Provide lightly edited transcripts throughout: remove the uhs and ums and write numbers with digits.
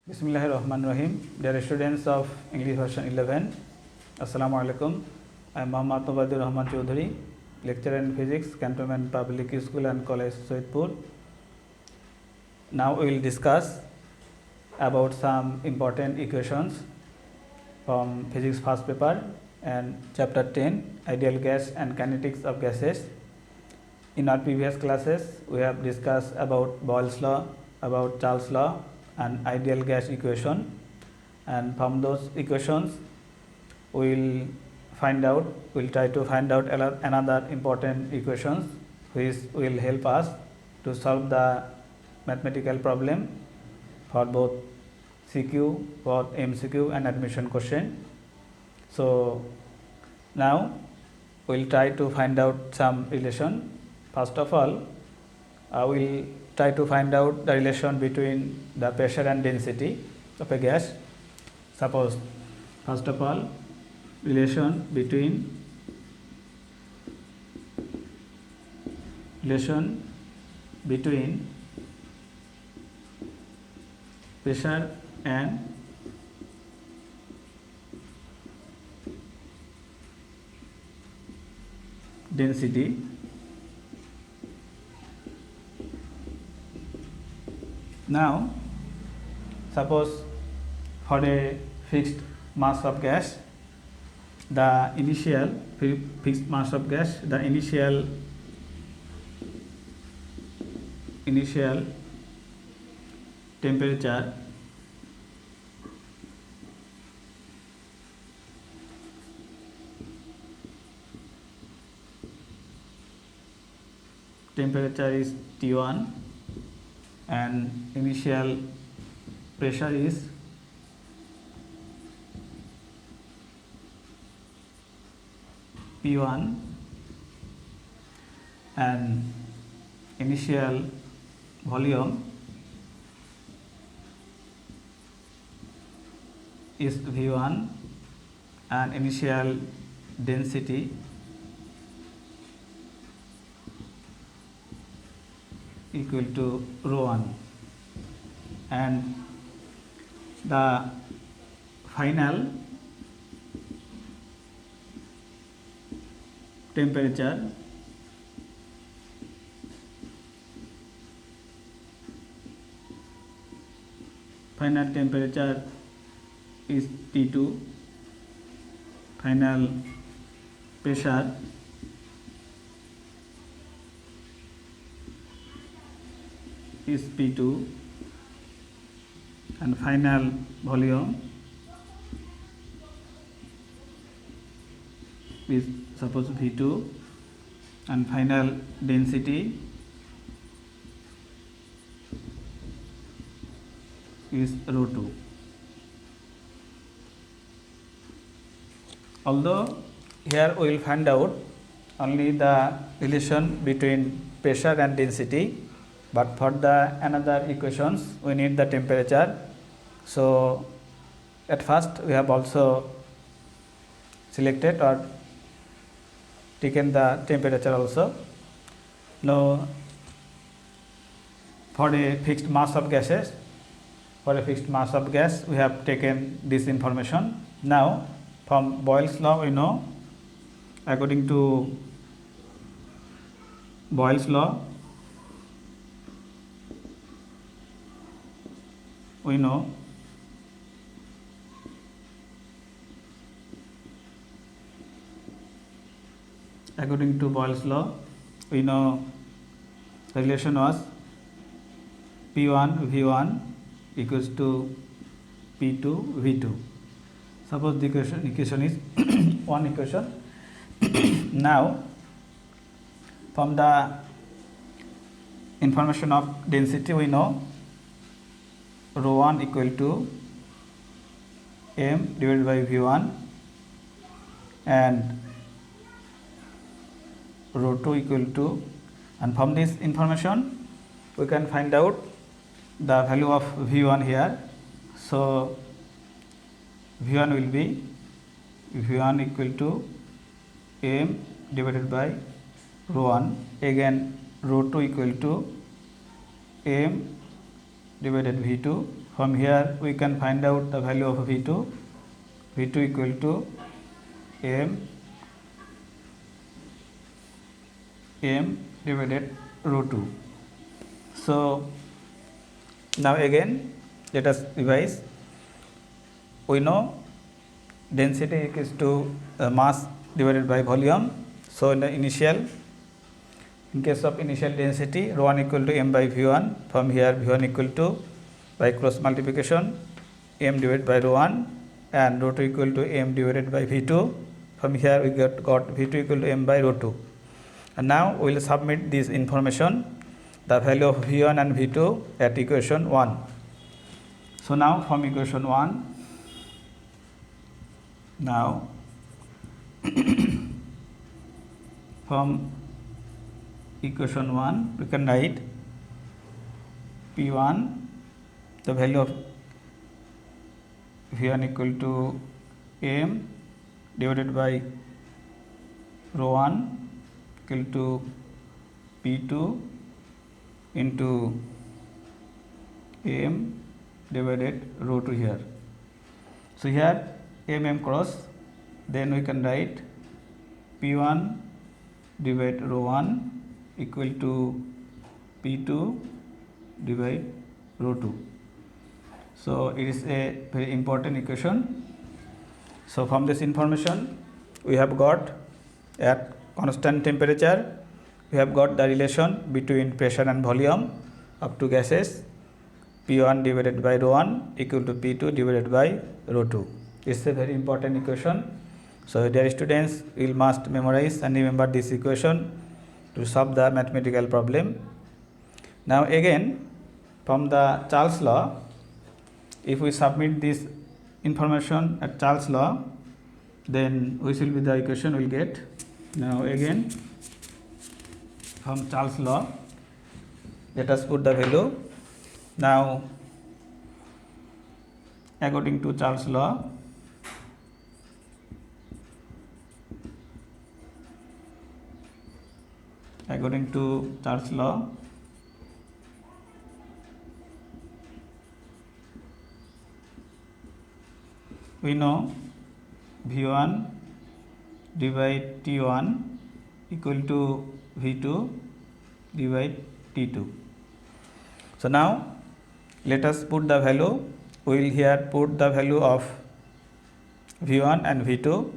Bismillahirrahmanirrahim. Dear students of English version 11, Assalamu alaikum. I am Muhammad Mubadir Rahman Chaudhary, lecturer in physics, Cantonment Public School and College, Soitpur. Now we will discuss about some important equations from physics first paper and chapter 10, ideal gas and kinetics of gases. In our previous classes, we have discussed about Boyle's law, about Charles' law, and ideal gas equation, and from those equations we'll try to find out another important equations which will help us to solve the mathematical problem for both CQ, for MCQ and admission question. So now we'll try to find out some relation. First of all, we'll try to find out the relation between the pressure and density of a gas. Suppose, first of all, relation between pressure and density. Now, suppose for a fixed mass of gas, the initial fixed mass of gas, the initial temperature is T1 and initial pressure is P1 and initial volume is V1 and initial density equal to ρ1, and the final temperature is T2, final pressure is P2, and final volume is suppose V2, and final density is ρ2. Although here we will find out only the relation between pressure and density, but for the another equations we need the temperature. So at first we have also selected or taken the temperature also. Now for a fixed mass of gas we have taken this information. Now from Boyle's law we know, according to Boyle's law we know the relation was P1 V1 equals to P2 V2. Suppose the equation is one equation. Now from the information of density we know ρ1 equal to m divided by V1 and ρ2 equal to, and from this information we can find out the value of V1 here. So V1 will be V1 equal to m divided by ρ1, again ρ2 equal to m divided V2, From here we can find out the value of V2. V2 equal to m divided rho 2. So now again let us revise. We know density equals to mass divided by volume. So in the in case of initial density, rho 1 equal to m by v1. From here v1 equal to, by cross multiplication, m divided by rho 1, and rho 2 equal to m divided by v2. From here we got v2 equal to m by rho 2. And now we will submit this information, the value of v1 and v2 at equation 1. So now from equation 1, now from equation 1 we can write P1, the value of V1 equal to m divided by rho 1 equal to P2 into m divided rho 2 here. So here m cross, then we can write P1 divided rho 1 equal to P2 divided rho 2. So it is a very important equation. So from this information we have got, at constant temperature we have got the relation between pressure and volume of two gases, P1 divided by rho 1 equal to P2 divided by rho 2. This is a very important equation. So dear students, you must memorize and remember this equation to solve the mathematical problem. Now again, from the Charles law, if we submit this information at Charles law, then which will be the equation we will get. Now again, from Charles law, let us put the value. Now according to Charles law, we know V1 divided T1 equal to V2 divided T2. So now let us put the value. We will here put the value of V1 and V2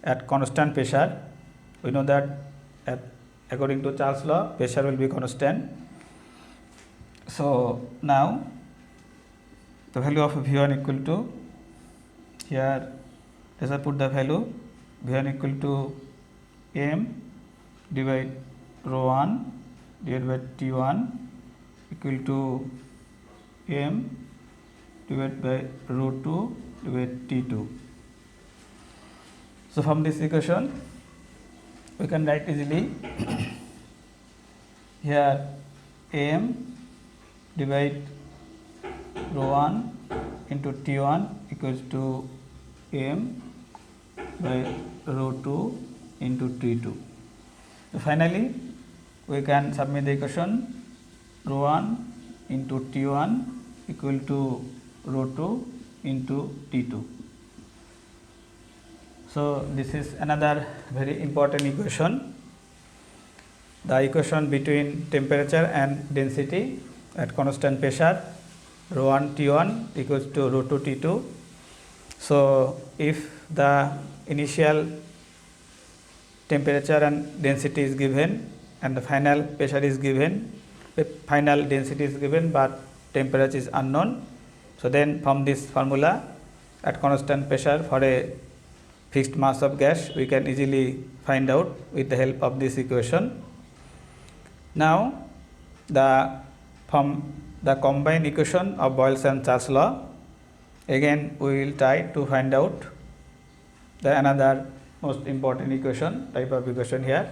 at constant pressure. We know that according to Charles law, pressure will be constant. So now the value of V1 equal to, here let us put the value V1 equal to m divided rho 1 divided by T1 equal to m divided by rho 2 divided T2. So from this equation we can write easily here m divided rho 1 into T1 equals to m by rho 2 into T2. So finally we can submit the equation rho 1 into T1 equal to rho 2 into T2. So this is another very important equation, the equation between temperature and density at constant pressure, rho 1 T1 equals to rho 2 T2. So if the initial temperature and density is given and the final pressure is given, the final density is given but temperature is unknown, so then from this formula, at constant pressure for a fixed mass of gas, we can easily find out with the help of this equation. Now from the combined equation of Boyle's and Charles law, again we will try to find out the another most important equation, type of equation here.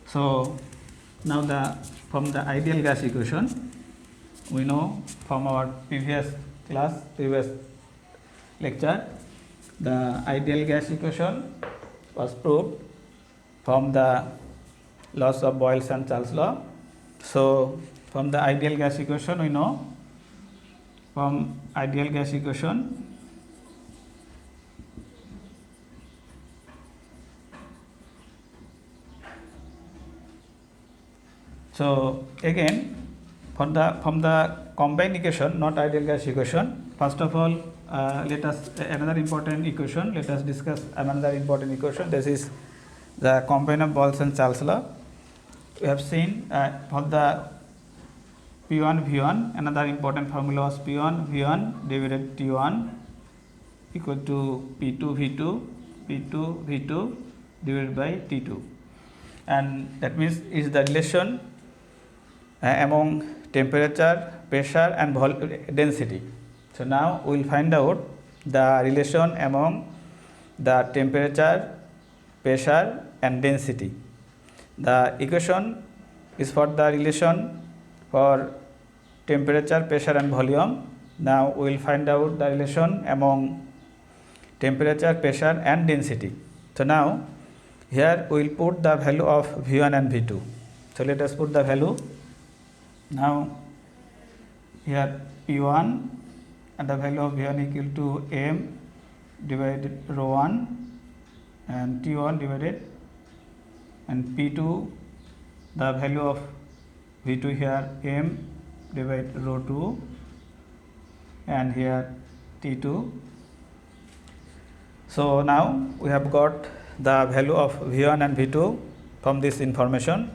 So now from the ideal gas equation, we know from our previous lecture, the ideal gas equation was proved from the laws of Boyle's and Charles law. So from the ideal gas equation we know from ideal gas equation. So again, from the combined equation, not ideal gas equation, first of all, let us another important equation. Let us discuss another important equation. This is the combine of Boyle's and Charles law. We have seen for the P1 V1, another important formula was P1 V1 divided T1 equal to P2 V2 P2 V2 divided by T2, and that means is the relation among temperature, pressure and density. So now we will find out the relation among the temperature, pressure and density. The equation is for the relation for temperature, pressure and volume. Now we will find out the relation among temperature, pressure and density. So now here we will put the value of V1 and V2. So let us put the value. Now here P1 and the value of V1 equal to M divided rho 1 and T1 divided, and P2 the value of V2 here M divided rho 2 and here T2. So now we have got the value of V1 and V2 from this information.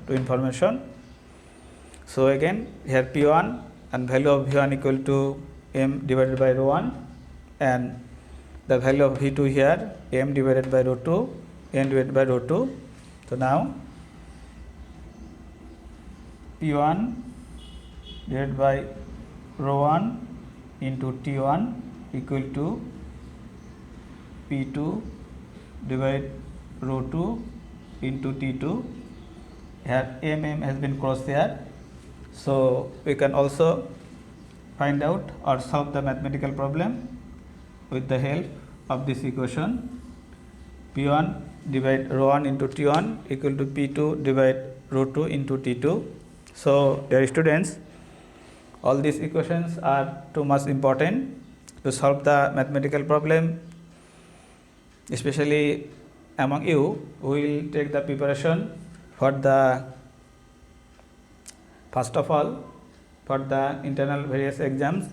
So again here P1 and value of V1 equal to M divided by rho 1 and the value of V2 here M divided by rho 2, M divided by rho 2. So now P1 divided by rho 1 into T1 equal to P2 divided rho 2 into T2. Here M has been crossed here. So we can also find out or solve the mathematical problem with the help of this equation. P1 divide rho 1 into T1 equal to P2 divide rho 2 into T2. So dear students, all these equations are too much important to solve the mathematical problem. Especially among you who will take the preparation for the first of all for the internal various exams,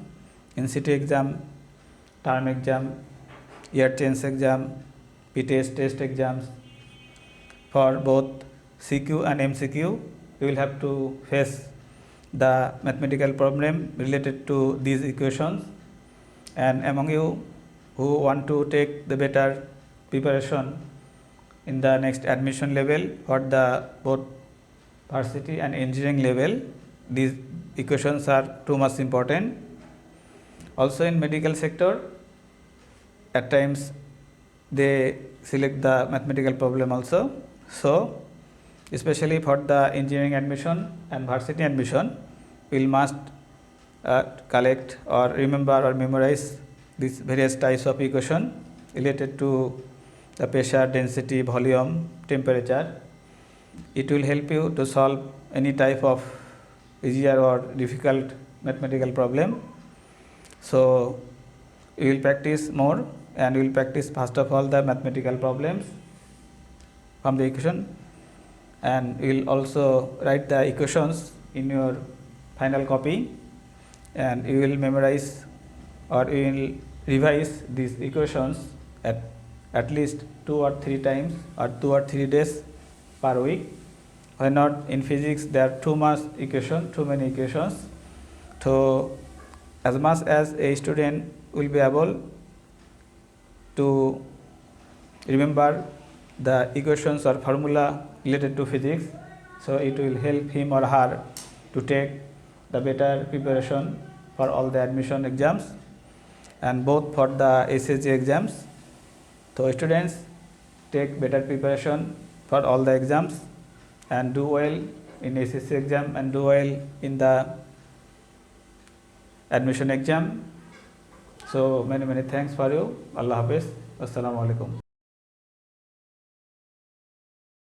NCT exam, term exam, year change exam, PTS test exams. For both CQ and MCQ, you will have to face the mathematical problem related to these equations. And among you who want to take the better preparation in the next admission level for the both varsity and engineering level, these equations are too much important. Also in medical sector, at times they select the mathematical problem also. So especially for the engineering admission and varsity admission, we must collect or remember or memorize these various types of equation related to the pressure, density, volume, temperature. It will help you to solve any type of easier or difficult mathematical problem. So you will practice more, and you will practice first of all the mathematical problems from the equation, and you will also write the equations in your final copy, and you will memorize or you will revise these equations at least 2 or 3 times or 2 or 3 days per week. Why not? In physics there are too many equations. So as much as a student will be able to remember the equations or formula related to physics, so it will help him or her to take the better preparation for all the admission exams and both for the SSG exams. So students, take better preparation for all the exams and do well in SSC exam and do well in the admission exam. So many thanks for you. Allah Hafiz. Assalamu alaikum.